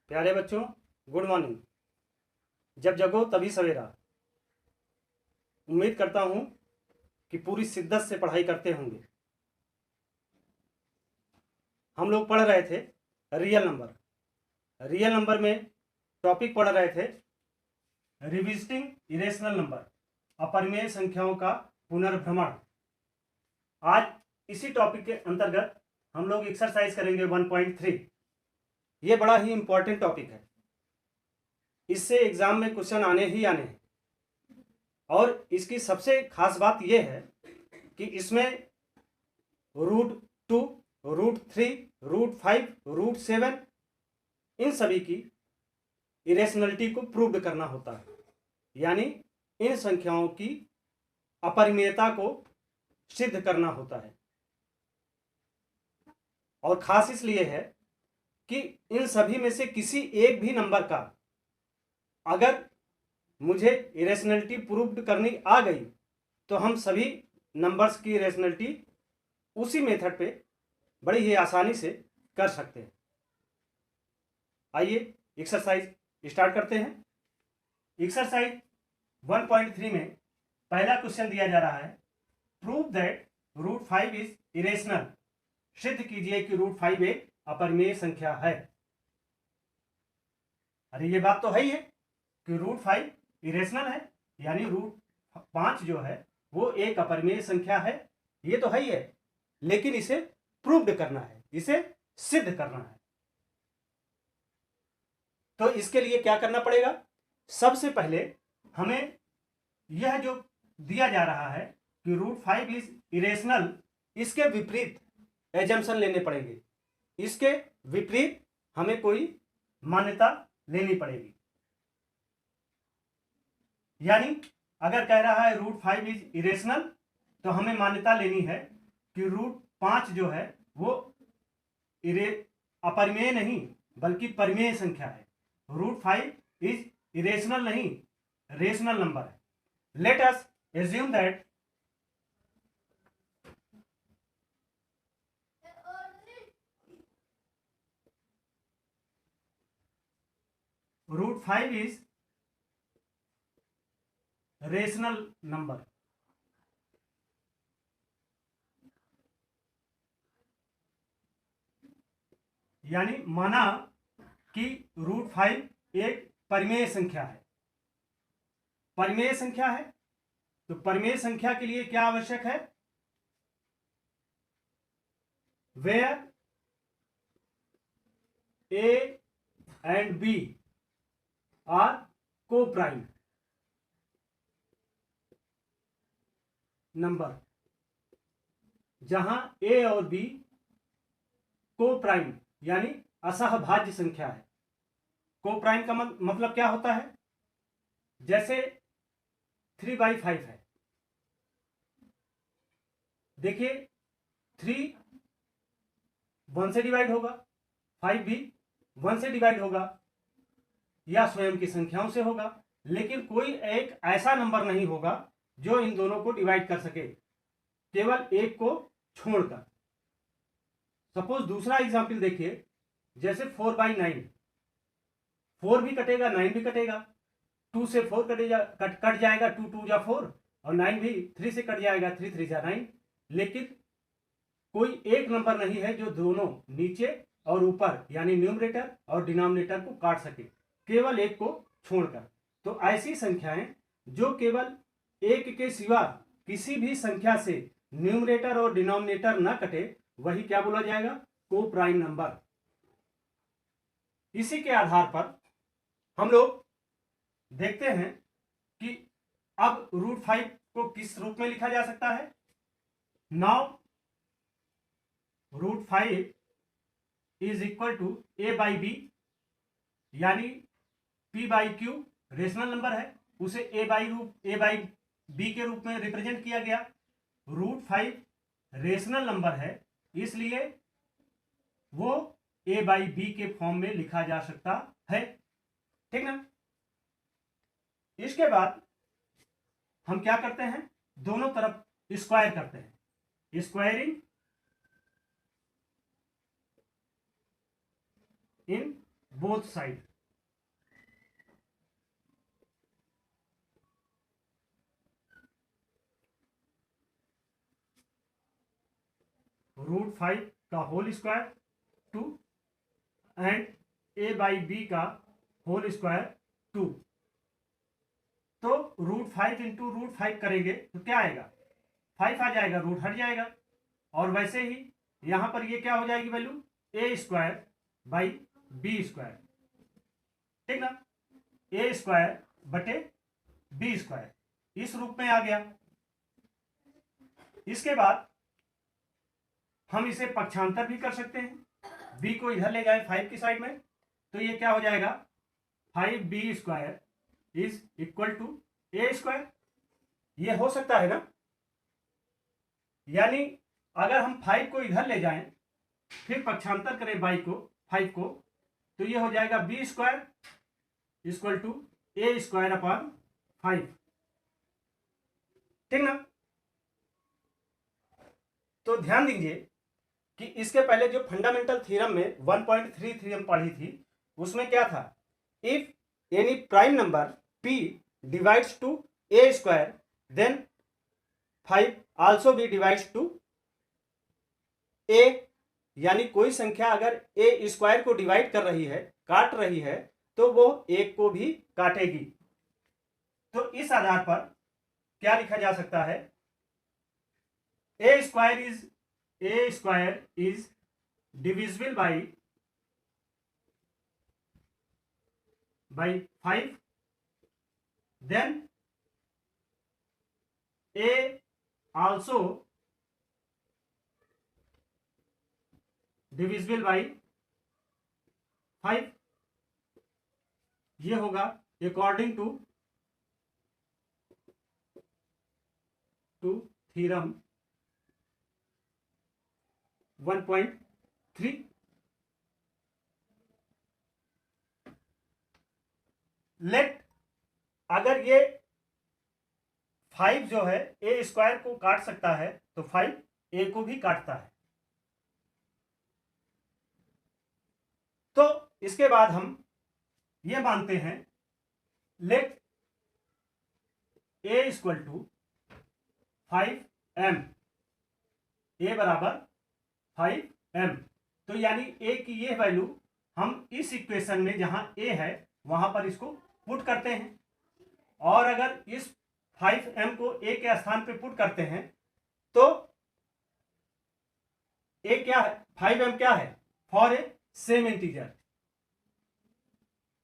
प्यारे बच्चों, good morning. जब जगो तभी सवेरा। उम्मीद करता हूं कि पूरी शिद्दत से पढ़ाई करते होंगे। हम लोग पढ़ रहे थे रियल नंबर। रियल नंबर में टॉपिक पढ़ रहे थे रिविजिटिंग इरेशनल नंबर, अपरिमेय संख्याओं का पुनर्भ्रमण। आज इसी टॉपिक के अंतर्गत हम लोग एक्सरसाइज करेंगे 1.3। ये बड़ा ही इंपॉर्टेंट टॉपिक है। इससे एग्जाम में क्वेश्चन आने ही आने हैं। और इसकी सबसे खास बात यह है कि इसमें √2, √3, √5, √7 इन सभी की इरेशनलिटी को प्रूव करना होता है, यानी इन संख्याओं की अपरिमेयता को सिद्ध करना होता है। और खास इसलिए है कि इन सभी में से किसी एक भी नंबर का अगर मुझे इरेशनलिटी प्रूव करनी आ गई तो हम सभी नंबर्स की इरेशनलिटी उसी मेथड पे बड़ी ही आसानी से कर सकते हैं। आइए एक्सरसाइज स्टार्ट करते हैं। एक्सरसाइज 1.3 में पहला क्वेश्चन दिया जा रहा है, प्रूव दैट √5 इज इरेशनल। सिद्ध कीजिए कि √5 एक अपरिमेय संख्या है। अरे ये बात तो है ही है कि √5 इरेशनल है, यानी √5 जो है वो एक अपरिमेय संख्या है। ये तो है ही है, लेकिन इसे प्रूव्ड करना है, इसे सिद्ध करना है। तो इसके लिए क्या करना पड़ेगा? सबसे पहले हमें यह जो दिया जा रहा है कि √5 इज इरेशनल, इसके विपरीत एजम्पशन लेने पड़ेंगे। इसके विपरीत हमें कोई मान्यता लेनी पड़ेगी। यानी अगर कह रहा है √5 इज इरेशनल तो हमें मान्यता लेनी है कि √5 जो है वो अपरिमेय नहीं बल्कि परिमेय संख्या है। √5 इज इरेशनल नहीं, रेशनल नंबर है। Late us assume that √5 is rational number. यानी माना कि √5 एक परिमेय संख्या है। परिमेय संख्या है तो परिमेय संख्या के लिए क्या आवश्यक है? Where A and B are coprime number. जहां A और B को-प्राइम यानी असहभाज्य संख्या है। को-प्राइम का मतलब क्या होता है? जैसे 3/5 है। देखिए 3 1 से डिवाइड होगा, 5 भी 1 से डिवाइड होगा या स्वयं की संख्याओं से होगा, लेकिन कोई एक ऐसा नंबर नहीं होगा जो इन दोनों को डिवाइड कर सके, केवल एक को छोड़कर। सपोज दूसरा एग्जाम्पल देखिए, जैसे 4/9। 4 भी कटेगा, 9 भी कटेगा। 2 से 4 कट जाएगा, 2 2 जा 4, और 9 भी 3 से कट जाएगा, 3 3 जा 9। लेकिन कोई एक नंबर नहीं है जो दोनों नीचे और ऊपर यानी न्यूमरेटर और डिनोमिनेटर को काट सके, केवल एक को छोड़कर। तो ऐसी संख्याएं जो केवल एक के सिवा किसी भी संख्या से न्यूमरेटर और डिनोमिनेटर न कटे, वही क्या बोला जाएगा? Co-prime number. इसी के आधार पर हम लोग देखते हैं कि अब √5 को किस रूप में लिखा जा सकता है। Now √5 is equal to A/B, यानी P/Q रेशनल नंबर है, उसे A/B के रूप में रिप्रेजेंट किया गया। √5 रेशनल नंबर है, इसलिए वो A/B के फॉर्म में लिखा जा सकता है। ठीक ना? इसके बाद हम क्या करते हैं? दोनों तरफ स्क्वायर करते हैं। Squaring in both side. √5 का होल स्क्वायर 2 एंड a/b का होल स्क्वायर 2। तो √5 इंटू √5 करेंगे तो क्या आएगा, 5 आ जाएगा, रूट हट जाएगा। और वैसे ही यहां पर ये क्या हो जाएगी वैल्यू, a²/b², ठीक ना, a²/b², इस रूप में आ गया। इसके बाद हम इसे पक्षांतर भी कर सकते हैं, b को इधर ले जाए 5 की साइड में, तो ये क्या हो जाएगा, 5b² is equal to a²। ये हो सकता है ना, यानी अगर हम 5 को इधर ले जाएं फिर पक्षांतर करें 5 को, तो ये हो जाएगा b² इक्वल टू a²/5, ठीक ना। तो ध्यान दीजिए कि इसके पहले जो फंडामेंटल थ्योरम में 1.33 हम पढ़ी थी, उसमें क्या था, if any prime number p divides to a², then 5 also b divides to a, यानी कोई संख्या अगर a² को डिवाइड कर रही है, काट रही है, तो वो 1 को भी काटेगी। तो इस आधार पर क्या लिखा जा सकता है, a² is divisible by 5, then a also divisible by 5। ये होगा अकॉर्डिंग टू थ्योरम 1.3। लेट अगर ये 5 जो है a² को काट सकता है, तो 5 a को भी काटता है। तो इसके बाद हम ये मानते हैं, let a equal to 5m, a बराबर 5m। तो यानी a की ये वैल्यू हम इस इक्वेशन में जहां a है वहां पर इसको पुट करते हैं, और अगर इस 5m को a के स्थान पे पुट करते हैं तो a क्या है, 5m क्या है, for a same integer,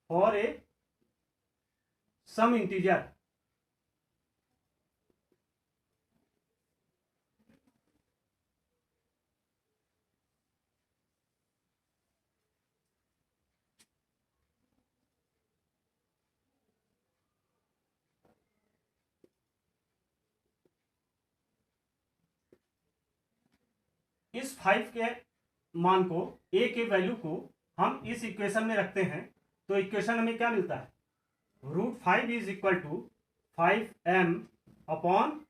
for a some integer. इस 5 के मान को, a के वैल्यू को हम इस इक्वेशन में रखते हैं, तो इक्वेशन हमें क्या मिलता है, √5 is equal to 5m upon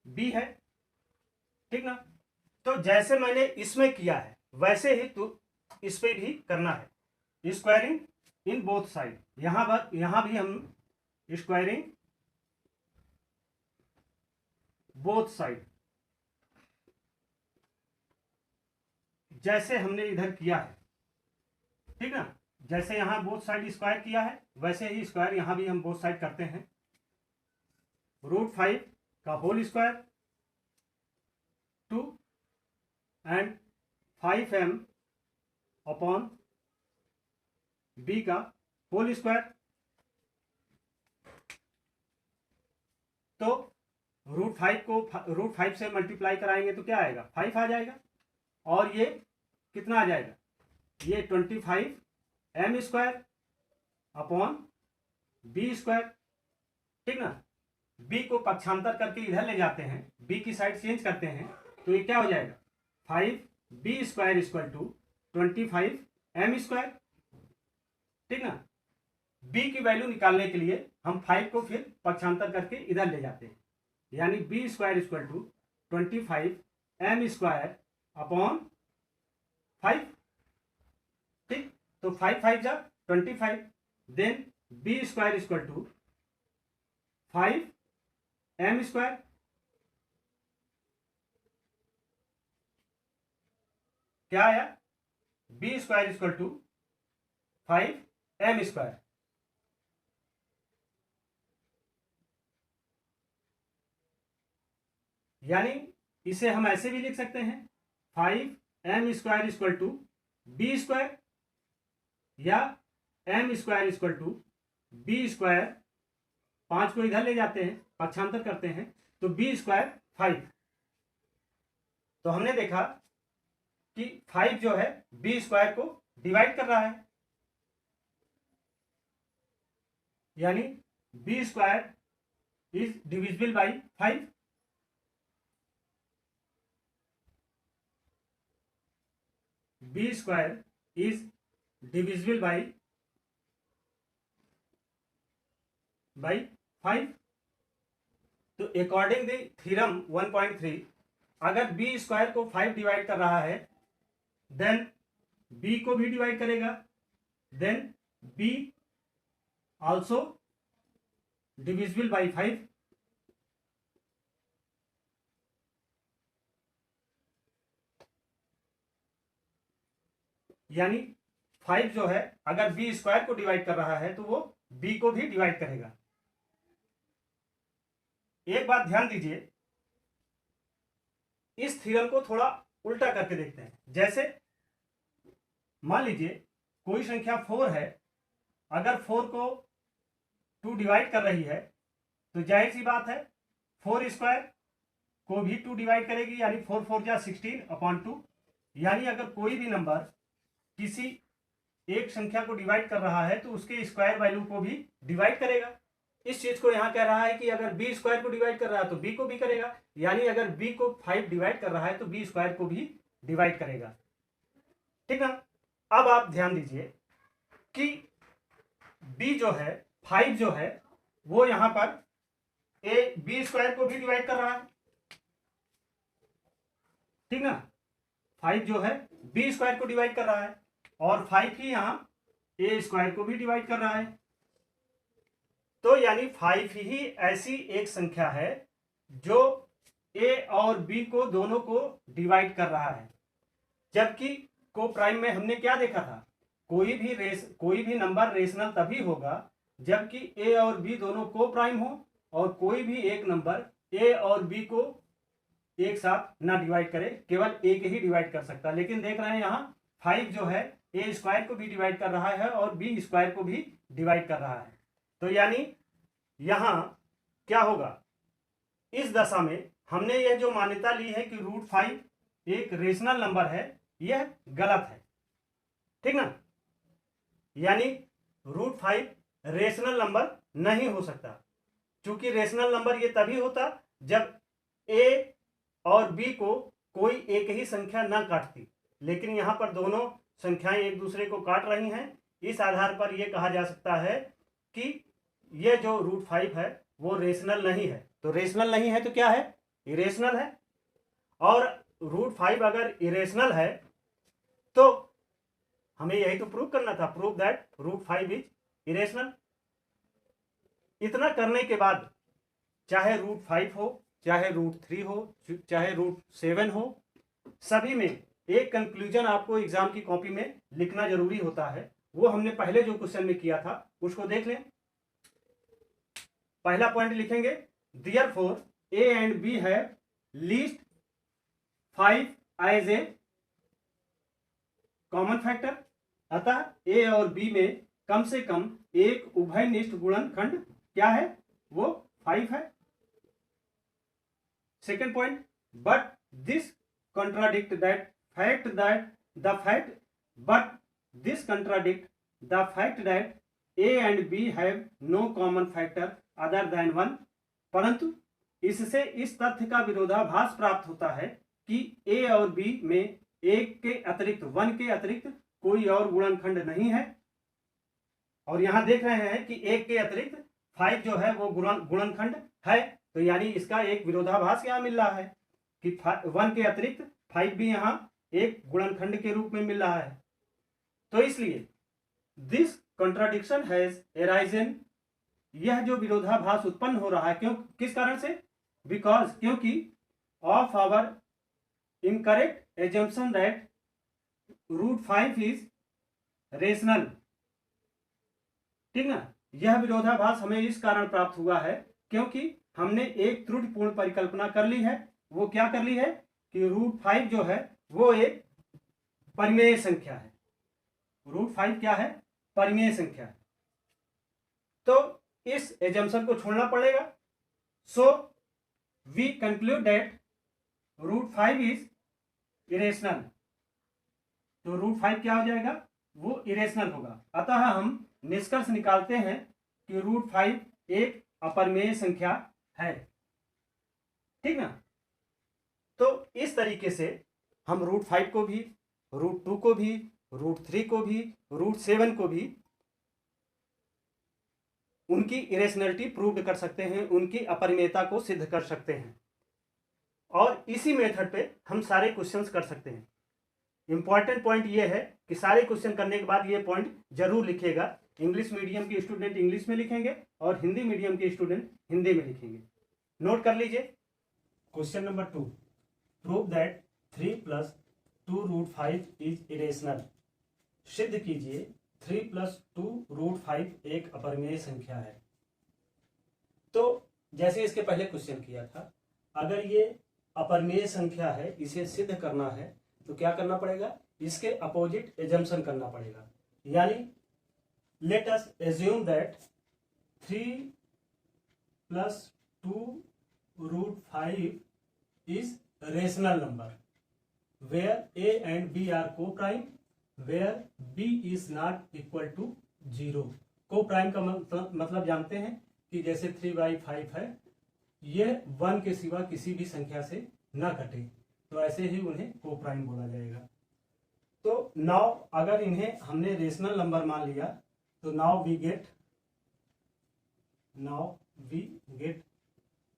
b है, ठीक ना। तो जैसे मैंने इसमें किया है वैसे ही तो इस पे भी करना है, स्क्वायरिंग इन बोथ साइड। यहां भी हम स्क्वायरिंग बोथ साइड, जैसे हमने इधर किया है, ठीक ना, जैसे यहां बोथ साइड स्क्वायर किया है वैसे ही स्क्वायर यहां भी हम बोथ साइड करते हैं। √5 का whole square 2 and 5m upon b का होल स्क्वायर। तो √5 से मल्टीप्लाई कराएंगे तो क्या आएगा, 5 आ जाएगा, और ये कितना आ जाएगा, ये 25m² अपॉन b², ठीक ना। b को पक्षांतर करके इधर ले जाते हैं, b की साइड चेंज करते हैं, तो ये क्या हो जाएगा, 5b² इक्वल टू 25m², ठीक ना। b की वैल्यू निकालने के लिए हम 5 को फिर पक्षांतर करके इधर ले जाते हैं, यानी b² equal to 25m² upon 5, ठीक। तो 5 5 जा 25, then B square equal to 5m square, क्या आया, B square equal to 5m square. यानी इसे हम ऐसे भी लिख सकते हैं 5m square equal to B square, या m square equal to B square, 5 को इधर ले जाते हैं, पक्षांतर करते हैं, तो बी स्क्वायर 5। तो हमने देखा कि 5 जो है बी स्क्वायर को डिवाइड कर रहा है, यानी B square is divisible by 5। B square is divisible by 5। तो अकॉर्डिंग द थ्योरम 1.3, अगर बी स्क्वायर को 5 डिवाइड कर रहा है, देन बी को भी डिवाइड करेगा, then B also divisible by 5। यानी 5 जो है अगर बी स्क्वायर को डिवाइड कर रहा है तो वो बी को भी डिवाइड करेगा। एक बात ध्यान दीजिए, इस थ्योरम को थोड़ा उल्टा करके देखते हैं। जैसे मान लीजिए कोई संख्या 4 है, अगर 4 को 2 डिवाइड कर रही है तो जाहिर सी बात है 4 स्क्वायर को भी 2 डिवाइड करेगी, यानी 4 4 जा 16/2। यानी अगर कोई भी नंबर किसी एक संख्या को डिवाइड कर रहा है तो उसके स्क्वायर वैल्यू को भी डिवाइड करेगा। इस चीज को यहां कह रहा है कि अगर बी स्क्वायर को डिवाइड कर रहा है तो बी को भी करेगा, यानी अगर बी को 5 डिवाइड कर रहा है तो बी स्क्वायर को भी डिवाइड करेगा। ठीक ना। अब आप ध्यान दीजिए कि बी जो है 5 जो है वो यहां पर ए बी स्क्वायर को भी डिवाइड कर रहा है, ठीक ना। 5 जो है बी स्क्वायर को डिवाइड कर रहा है और 5 ही यहां ए स्क्वायर को भी डिवाइड कर रहा है। तो यानी 5 ही ऐसी एक संख्या है जो ए और बी को दोनों को डिवाइड कर रहा है। जबकि को प्राइम में हमने क्या देखा था, कोई भी नंबर रेशनल तभी होगा जबकि ए और बी दोनों को प्राइम हो और कोई भी एक नंबर ए और बी को एक साथ ना डिवाइड करे, केवल एक ही डिवाइड कर सकता। लेकिन देख रहे हैं यहाँ 5 जो है ए स्क्वायर को भी डिवाइड कर रहा है और बी स्क्वायर को भी डिवाइड कर रहा है। तो यानी यहां क्या होगा, इस दशा में हमने यह जो मान्यता ली है कि √5 एक रेशनल नंबर है, यह गलत है, ठीक ना। यानी √5 रेशनल नंबर नहीं हो सकता, क्योंकि रेशनल नंबर ये तभी होता जब ए और बी को कोई एक ही संख्या ना काटती। लेकिन यहां पर दोनों संख्याएं एक दूसरे को काट रही हैं। इस आधार पर यह कहा जा सकता है कि यह जो √5 है वो रेशनल नहीं है। तो रेशनल नहीं है तो क्या है, इरेशनल है। और √5 अगर इरेशनल है तो हमें यही तो प्रूव करना था, प्रूव दैट √5 इज इरेशनल। इतना करने के बाद चाहे √5 हो, चाहे √3 हो, चाहे √7 हो, सभी में एक कंक्लूजन आपको एग्जाम की कॉपी में लिखना जरूरी होता है। वो हमने पहले जो क्वेश्चन में किया था उसको देख लें। पहला पॉइंट लिखेंगे, देयरफॉर ए एंड बी है least 5 as a common factor. अतः ए और बी में कम से कम एक उभयनिष्ठ गुणनखंड क्या है, वो 5 है। Second point, but this contradict the fact that A and B have no common factor other than 1। परंतु इससे इस तथ्य का विरोधाभास प्राप्त होता है कि A और B में एक के अतिरिक्त 1 के अतिरिक्त कोई और गुणनखंड नहीं है। और यहां देख रहे हैं कि एक के अतिरिक्त 5 जो है वो गुणनखंड है। तो यानी इसका एक विरोधाभास यहां मिल रहा है कि 1 के अतिरिक्त 5 भी यहां एक गुणनखंड के रूप में मिल रहा है। तो इसलिए दिस कॉन्ट्राडिक्शन हैज अराइजन, यह जो विरोधाभास उत्पन्न हो रहा है क्यों, किस कारण से, बिकॉज, क्योंकि of our incorrect assumption that √5 is rational. ठीक ना, यह विरोधाभास हमें इस कारण प्राप्त हुआ है क्योंकि हमने एक त्रुटिपूर्ण परिकल्पना कर ली है। वो क्या कर ली है कि √5 जो है वो एक परिमेय संख्या है। √5 क्या है, परिमेय संख्या है। तो इस एजम्पशन को छोड़ना पड़ेगा। So we conclude that √5 is irrational. तो √5 क्या हो जाएगा, वो इरेशनल होगा। अतः हम निष्कर्ष निकालते हैं कि √5 एक अपरिमेय संख्या है। ठीक ना, तो इस तरीके से हम √5 को भी, √2 को भी, √3 को भी, √7 को भी उनकी इरेशनलिटी प्रूव कर सकते हैं, उनकी अपरिमेयता को सिद्ध कर सकते हैं। और इसी मेथड पे हम सारे क्वेश्चंस कर सकते हैं। इंपॉर्टेंट पॉइंट ये है कि सारे क्वेश्चन करने के बाद ये पॉइंट जरूर लिखिएगा। इंग्लिश मीडियम के स्टूडेंट इंग्लिश में लिखेंगे और हिंदी मीडियम के स्टूडेंट हिंदी में लिखेंगे। नोट कर लीजिए। Question number 2, prove that 3 + 2√5 is irrational. सिद्ध कीजिए 3 + 2√5 एक अपरिमेय संख्या है। तो जैसे इसके पहले क्वेश्चन किया था, अगर ये अपरिमेय संख्या है, इसे सिद्ध करना है तो क्या करना पड़ेगा, इसके अपोजिट एजम्पशन करना पड़ेगा। यानी late us assume that 3 + 2√5 is rational number where a and b are co-prime, where b is not equal to 0। co-prime का मतलब जानते हैं कि जैसे 3/5 है, ये 1 के सिवा किसी भी संख्या से ना कटे, तो ऐसे ही उन्हें co-prime बोला जाएगा। तो नाउ अगर इन्हें हमने रेशनल नंबर मान लिया तो नाउ वी गेट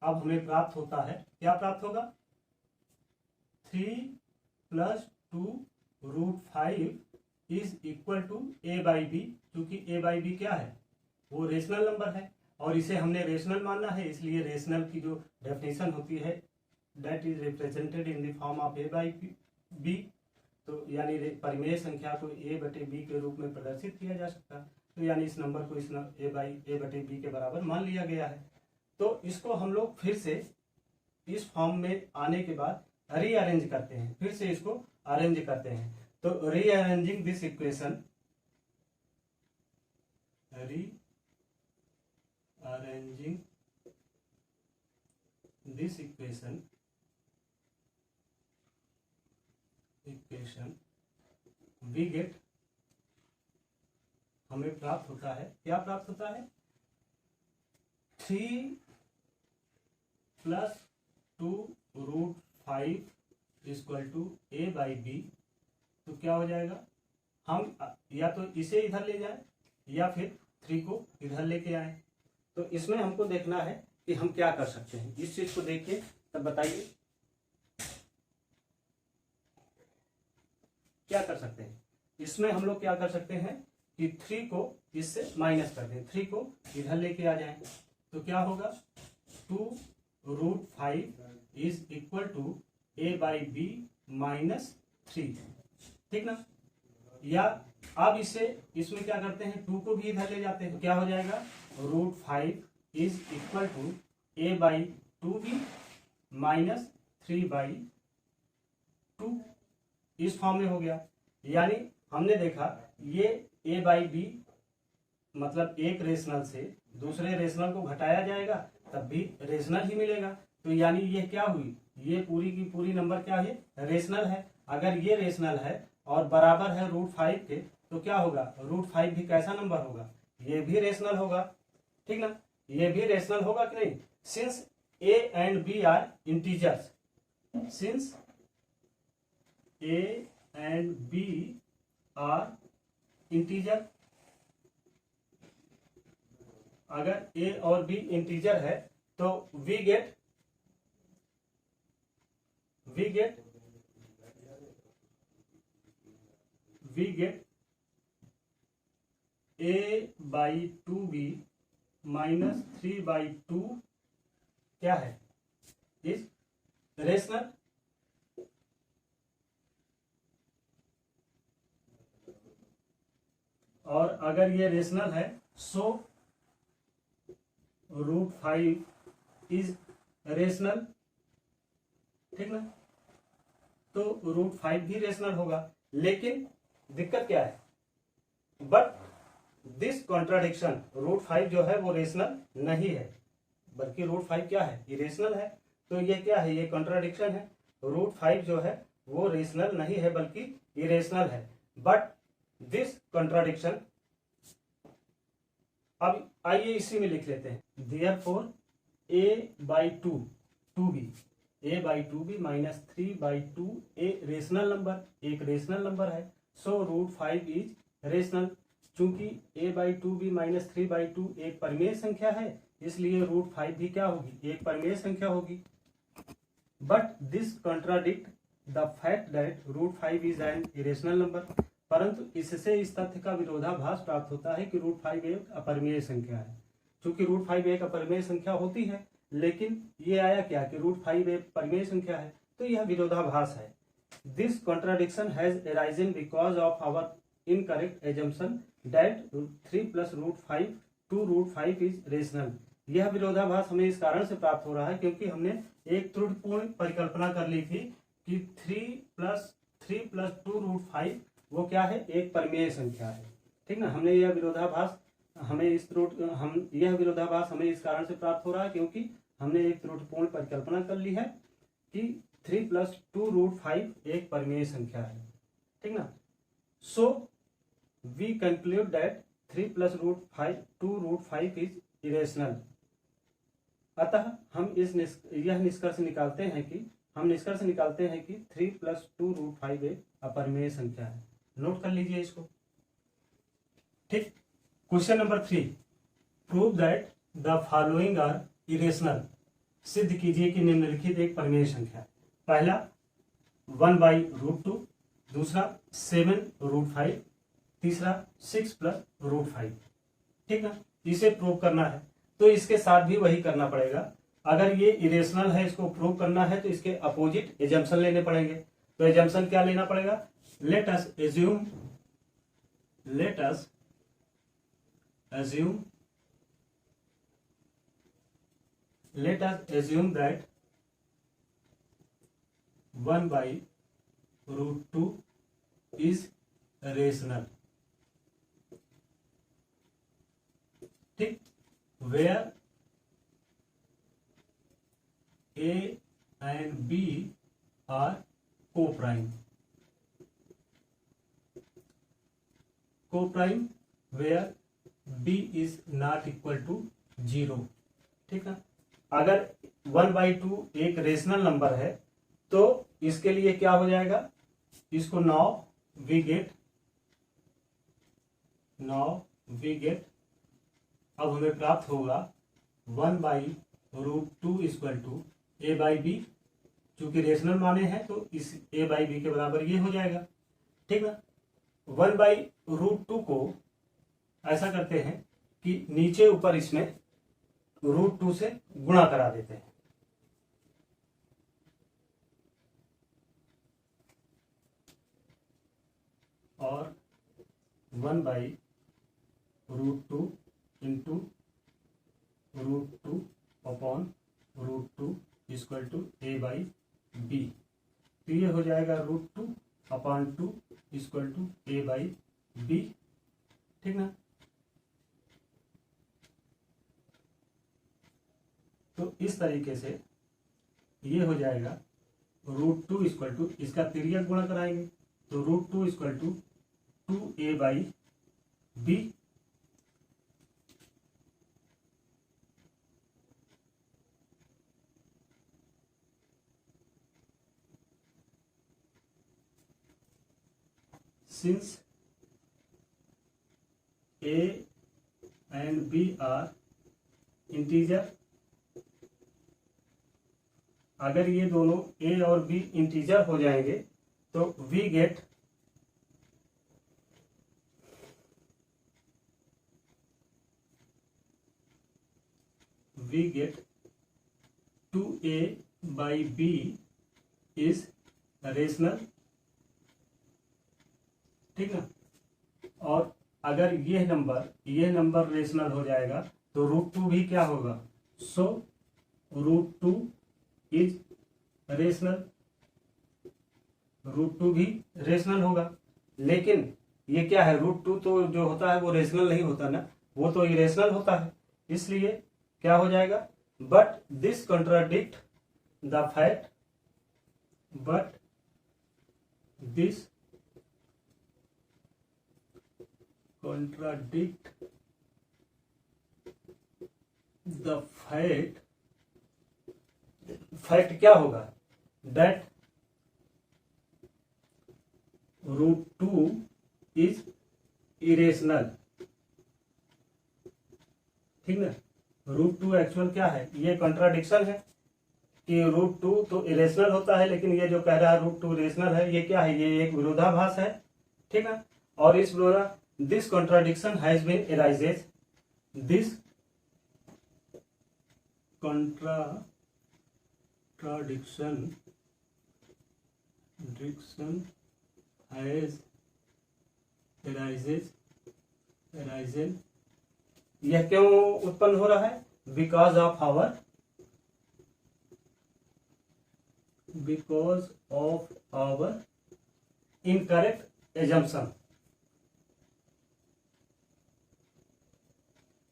अब हमें प्राप्त होता है, क्या प्राप्त होगा, 3 + 2√5 इज इक्वल टू a/b। क्योंकि a/b क्या है, वो रेशनल नंबर है और इसे हमने रेशनल मानना है, इसलिए रेशनल की जो डेफिनेशन होती है that is represented in the form of a/b। तो यानी परिमेय संख्या को a/b के रूप में प्रदर्शित किया जा सकता है। तो यानी इस नंबर को इस a/b के बराबर मान लिया गया है। तो इसको हम लोग फिर से इस फॉर्म में आने के बाद रीअरेंज करते हैं, फिर से इसको अरेंज करते हैं। तो rearranging this equation, we get, हमें प्राप्त होता है, क्या प्राप्त होता है, 3 + 2√5 = a/b। तो क्या हो जाएगा, हम या तो इसे इधर ले जाएं या फिर 3 को इधर लेके आए। तो इसमें हमको देखना है कि हम क्या कर सकते हैं। इस चीज को देखिए तब बताइए क्या कर सकते हैं। इसमें हम लोग क्या कर सकते हैं कि 3 को इससे माइनस कर दें, 3 को इधर लेके आ जाएं। तो क्या होगा, 2√5 इज इक्वल टू a/b - 3। ठीक ना, या अब इसे इसमें क्या करते हैं, 2 को भी इधर ले जाते हैं। तो क्या हो जाएगा, √5 इज इक्वल टू a/2b - 3/2। इस फॉर्म में हो गया। यानी हमने देखा ये a/b मतलब एक रेशनल से दूसरे रेशनल को घटाया जाएगा तब भी रेशनल ही मिलेगा। तो यानी ये क्या हुई, ये पूरी की पूरी नंबर क्या है, रेशनल है। अगर ये रेशनल है और बराबर है √5 के तो क्या होगा, √5 भी कैसा नंबर होगा, ये भी रेशनल होगा। ठीक ना, ये भी रेशनल होगा कि नहीं, since a and b are integers, since a and b are integer. अगर a और b इंटीजर है तो वी गेट a/2b माइनस 3/2 क्या है, इज रेशनल। और अगर ये रेशनल है सो √5 इज रेशनल, ठीक ना। तो √5 भी रेशनल होगा, लेकिन दिक्कत क्या है, बट दिस कॉन्ट्राडिक्शन, √5 जो है वो रेशनल नहीं है, बल्कि √5 क्या है, इरेशनल है। तो ये क्या है, ये कॉन्ट्राडिक्शन है। √5 जो है वो रेशनल नहीं है बल्कि इरेशनल है, बट दिस कॉन्ट्राडिक्शन, अब आइए इसी में लिख लेते हैं, therefore a/2b minus 3/2 a rational number, एक रेशनल नंबर है, सो √5 इज रेशनल। चूंकि a/2b माइनस 3/2 एक परिमेय संख्या है, इसलिए √5 भी क्या होगी, एक परिमेय संख्या होगी। But this contradict the fact that √5 is an irrational number, परंतु इससे इस तथ्य का विरोधाभास प्राप्त होता है कि √5 एक अपरिमेय संख्या है। चूंकि √5 एक अपरिमेय संख्या होती है, लेकिन ये आया क्या कि √5 एक परिमेय संख्या है, तो यह विरोधाभास है। This contradiction has arisen because of our incorrect assumption that 3 + √5 to √5 is rational. यह विरोधाभास हमें इस कारण से प्राप्त हो रहा है क्योंकि हमने एक त्रुटिपूर्ण परिकल्पना कर ली थी कि 3 + 2 √5 वो क्या है, एक परिमेय संख्या है, ठीक ना। हमने यह विरोधाभास हमें यह विरोधाभास हमें इस कारण से प्राप्त हो रहा है क्योंकि हमने एक त्रुटिपूर्ण परिकल्पना कर ली है कि 3 + 2 √5 एक परिमेय संख्या है, ठीक ना। So we conclude that 3 + 2 √5 is irrational. अतः हम यह निष्कर्ष निकालते हैं कि 3 + 2 √5 एक अपरिमेय संख्या है। नोट कर लीजिए इसको, ठीक। Question number 3, prove that the following are irrational. सिद्ध कीजिए कि निम्नलिखित एक परिमेय संख्या है। पहला 1/√2, दूसरा 7√5, तीसरा 6 + √5, ठीक है। इसे प्रूव करना है तो इसके साथ भी वही करना पड़ेगा। अगर ये इरेशनल है, इसको प्रूव करना है तो इसके अपोजिट एजम्पशन लेने पड़ेंगे। तो एजम्पशन क्या लेना पड़ेगा, let us assume that 1/√2 is rational, ठीक, where a and b are co-prime, where b is not equal to 0, ठीक है। अगर 1/2 एक रेशनल नंबर है तो इसके लिए क्या हो जाएगा, इसको नाउ वी गेट अब हमें प्राप्त होगा 1/√2 = a/b। चूंकि रेशनल माने हैं तो इस a/b के बराबर ये हो जाएगा, ठीक ना। 1/√2 को ऐसा करते हैं कि नीचे ऊपर इसमें √2 से गुणा करा देते हैं, और 1/√2 × √2/√2 = a/b। तो ये हो जाएगा √2/2 = a/b, ठीक ना। तो इस तरीके से ये हो जाएगा √2 = इसका तिर्यक गुणा कराएंगे तो √2 = 2a/b, since a and b are integer, अगर ये दोनों a और b इंटीजर हो जाएंगे तो we get we get 2a by b is rational, ठीक ना। और अगर यह नंबर रेशनल हो जाएगा तो √2 भी क्या होगा, सो √2 इज रेशनल, √2 भी रेशनल होगा। लेकिन ये क्या है, √2 तो जो होता है वो रेशनल नहीं होता ना, वो तो इरेशनल होता है। इसलिए क्या हो जाएगा, but this contradict the fact, but this contradict the fact क्या होगा, that √2 is irrational, ठीक ना। √2 एक्चुअल क्या है, ये कॉन्ट्राडिक्शन है कि √2 तो इरेशनल होता है, लेकिन ये जो कह रहा है √2 रेशनल है, ये क्या है, ये एक विरोधाभास है, ठीक है। और इस this contradiction has been arises, this contradiction has arisen, यह क्यों उत्पन्न हो रहा है, because of our incorrect assumption,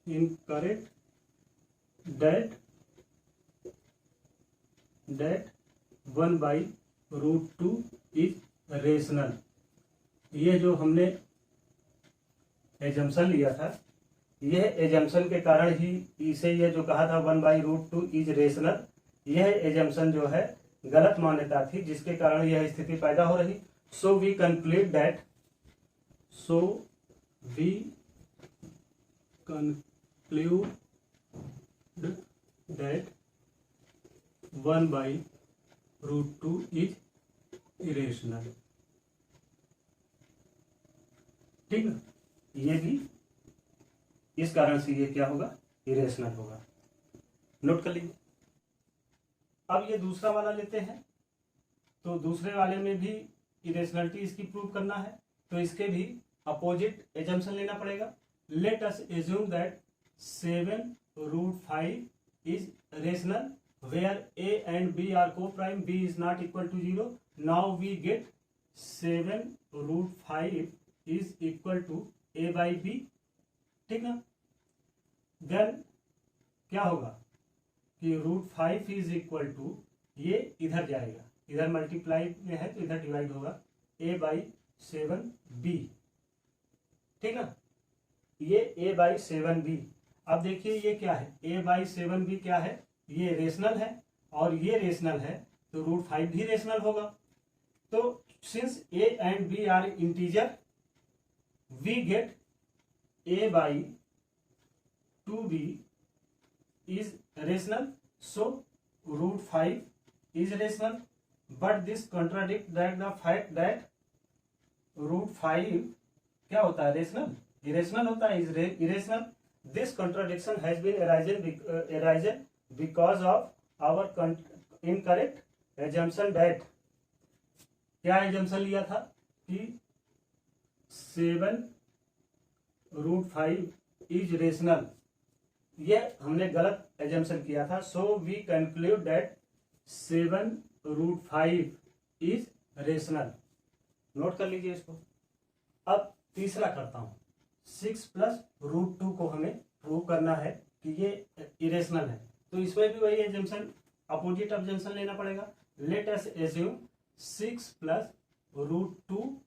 incorrect that 1 by √2 is rational। ये जो हमने एजम्पशन लिया था, यह एजम्पशन के कारण ही इसे ये जो कहा था 1 by √2 इज रेशनल, यह एजम्पशन जो है गलत मान्यता थी, जिसके कारण यह स्थिति पैदा हो रही। So we conclude that 1 by √2 is irrational, ठीक ना। ये भी इस कारण से ये क्या होगा, इरेशनल होगा, नोट कर लीजिए। अब ये दूसरा वाला लेते हैं, तो दूसरे वाले में भी इरेशनलिटी इसकी प्रूव करना है, तो इसके भी अपोजिट एजम्पशन लेना पड़ेगा। Let us assume that 7√5 is rational where a and b are co-prime, b is not equal to 0. Now we get 7√5 is equal to a by b, ठीक ना। देन क्या होगा कि √5 इज इक्वल टू, ये इधर जाएगा, इधर मल्टीप्लाई में है तो इधर डिवाइड होगा, a by 7b, ठीक ना। ये a by 7b, अब देखिए ये क्या है, a by 7b क्या है, ये रेशनल है और ये रेशनल है, तो √5 भी रेशनल होगा। तो since a and b are integer, we get a by 2b is rational, so √5 is rational, but this contradict that the fact that √5 क्या होता है, रेशनल, इरेशनल होता है, is irrational. This contradiction has been arisen because of our incorrect assumption that, क्या assumption लिया था कि 7√5 is rational, ये हमने गलत assumption किया था। So we conclude that 7√5 is rational, note कर लीजिए इसको। अब तीसरा करता हूं, 6 + √2 को हमें प्रूव करना है कि ये इरेशनल है, तो इसमें भी वही एजम्पशन, अपोजिट एजम्पशन लेना पड़ेगा। Let us assume 6 + √2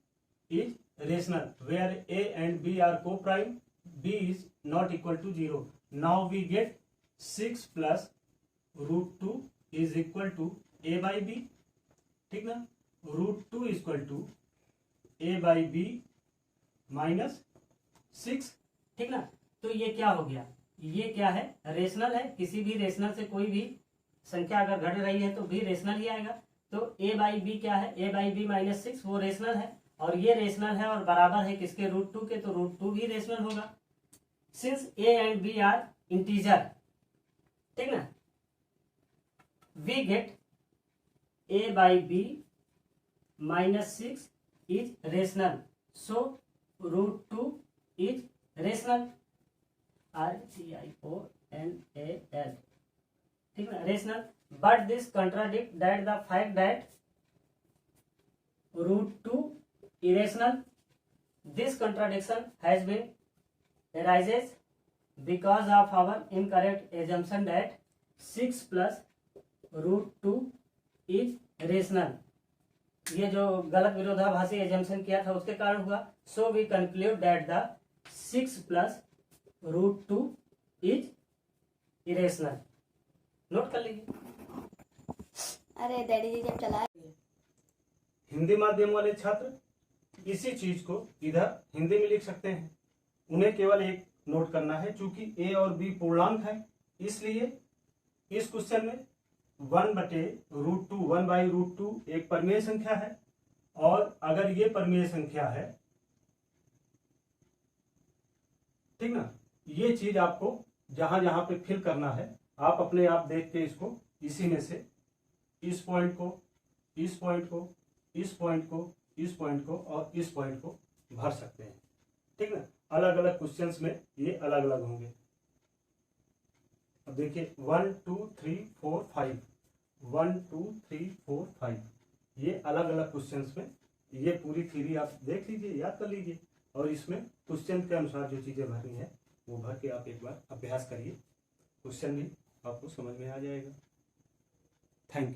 is rational where a and b are coprime, b is not equal to 0। Now we get 6 + √2 is equal to a by b, ठीक ना। √2 equal to a by b -6, ठीक ना। तो ये क्या हो गया, ये क्या है, रेशनल है, किसी भी रेशनल से कोई भी संख्या अगर घट रही है तो भी रेशनल ही आएगा। तो a by b क्या है, a by b -6 वो रेशनल है, और ये रेशनल है और बराबर है किसके, √2 के, तो √2 भी रेशनल होगा। Since a and b are integer, ठीक ना। We get a by b -6 is rational, so √2 is rational, RATIONAL, ठीक ना, rational. But this contradict that the fact that √2 irrational. This contradiction has been arises because of our incorrect assumption that 6 plus √2 is rational. ये जो गलत विरोधाभासी assumption किया था उसके कारण हुआ. So we conclude that the 6 plus √2 is irrational. Note कर लीजिए. अरे डैडी जी जब चला हिंदी माध्यम वाले छात्र इसी चीज को इधर हिंदी में लिख सकते हैं. उन्हें केवल एक नोट करना है, चूंकि ए और बी पूर्णांक है, इसलिए इस क्वेश्चन में 1/√2 1/√2 एक परिमेय संख्या है. और अगर ये परिमेय संख्या है, ठीक ना, ये चीज आपको जहां जहां पे फिल करना है आप अपने आप देख के इसको इसी में से इस पॉइंट को, इस पॉइंट को, इस पॉइंट को, इस पॉइंट को और इस पॉइंट को भर सकते हैं. ठीक ना. अलग अलग क्वेश्चंस में ये अलग अलग होंगे. अब देखिए 1 2 3 4 5 1 2 3 4 5 ये अलग अलग क्वेश्चंस में ये पूरी थ्योरी आप देख लीजिए, याद कर लीजिए, और इसमें क्वेश्चन के अनुसार जो चीजें भरनी है वो भर के आप एक बार अभ्यास करिए. क्वेश्चन भी आपको समझ में आ जाएगा.